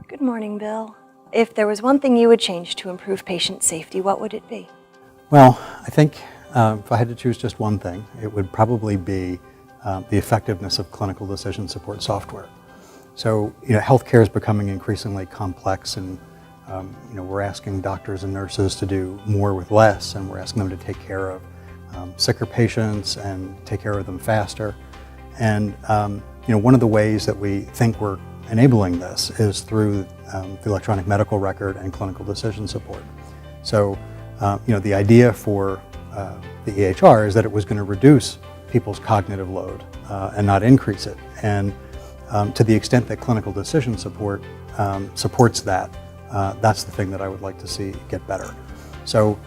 Good morning, Bill. If there was one thing you would change to improve patient safety, what would it be? Well, I think if I had to choose just one thing, it would probably be the effectiveness of clinical decision support software. So, healthcare is becoming increasingly complex, and we're asking doctors and nurses to do more with less, and we're asking them to take care of sicker patients and take care of them faster. And one of the ways that we think we're enabling this is through the electronic medical record and clinical decision support. So, the idea for the EHR is that it was going to reduce people's cognitive load and not increase it. And to the extent that clinical decision support supports that, that's the thing that I would like to see get better. So,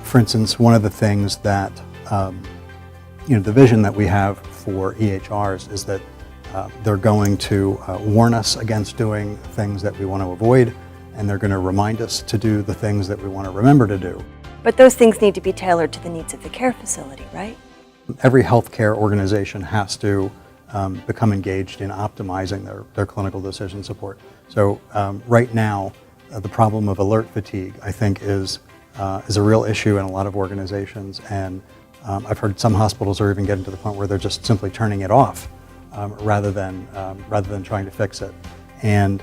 for instance, one of the things that, the vision that we have for EHRs is that they're going to warn us against doing things that we want to avoid, and they're going to remind us to do the things that we want to remember to do. But those things need to be tailored to the needs of the care facility, right? Every healthcare organization has to become engaged in optimizing their clinical decision support. So right now, the problem of alert fatigue, I think, is a real issue in a lot of organizations, and I've heard some hospitals are even getting to the point where they're just simply turning it off rather than trying to fix it. And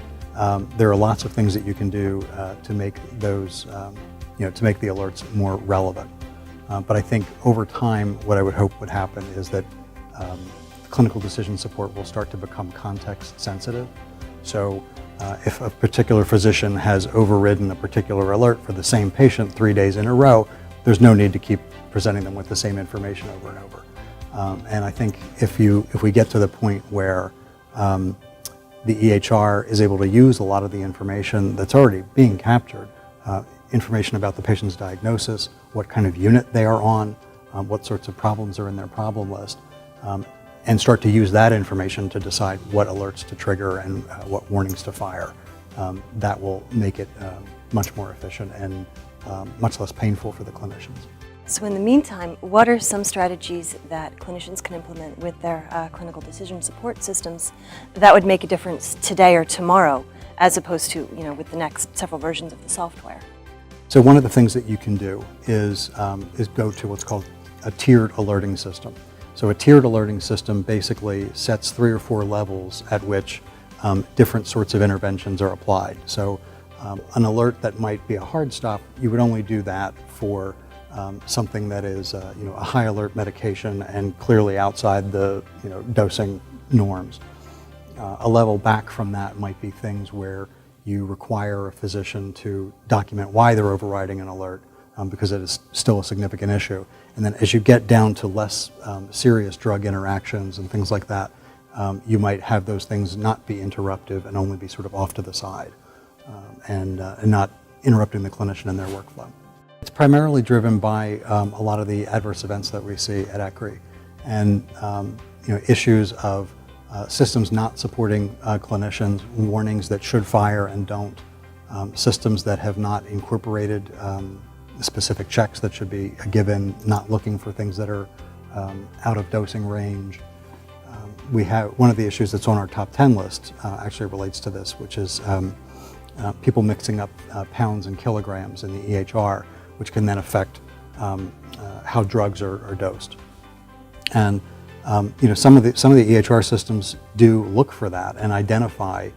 there are lots of things that you can do to make those, to make the alerts more relevant. But I think over time, what I would hope would happen is that clinical decision support will start to become context sensitive. So if a particular physician has overridden a particular alert for the same patient 3 days in a row, there's no need to keep presenting them with the same information over and over. And I think if we get to the point where the EHR is able to use a lot of the information that's already being captured, information about the patient's diagnosis, what kind of unit they are on, what sorts of problems are in their problem list, and start to use that information to decide what alerts to trigger and what warnings to fire, that will make it much more efficient and much less painful for the clinicians. So in the meantime, what are some strategies that clinicians can implement with their clinical decision support systems that would make a difference today or tomorrow, as opposed to, with the next several versions of the software? So one of the things that you can do is go to what's called a tiered alerting system. So a tiered alerting system basically sets 3 or 4 levels at which different sorts of interventions are applied. So an alert that might be a hard stop, you would only do that for something that is a high alert medication and clearly outside the dosing norms. A level back from that might be things where you require a physician to document why they're overriding an alert because it is still a significant issue. And then as you get down to less serious drug interactions and things like that, you might have those things not be interruptive and only be sort of off to the side and not interrupting the clinician in their workflow. It's primarily driven by a lot of the adverse events that we see at ECRI, and issues of systems not supporting clinicians, warnings that should fire and don't, systems that have not incorporated specific checks that should be given, not looking for things that are out of dosing range. We have one of the issues that's on our top 10 list actually relates to this, which is people mixing up pounds and kilograms in the EHR, which can then affect how drugs are dosed. And some of the EHR systems do look for that and identify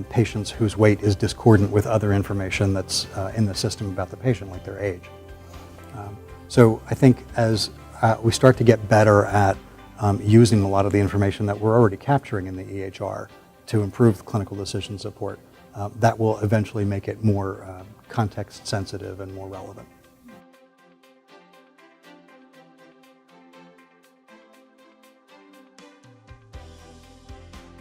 patients whose weight is discordant with other information that's in the system about the patient, like their age. So I think as we start to get better at using a lot of the information that we're already capturing in the EHR to improve clinical decision support, that will eventually make it more context sensitive and more relevant.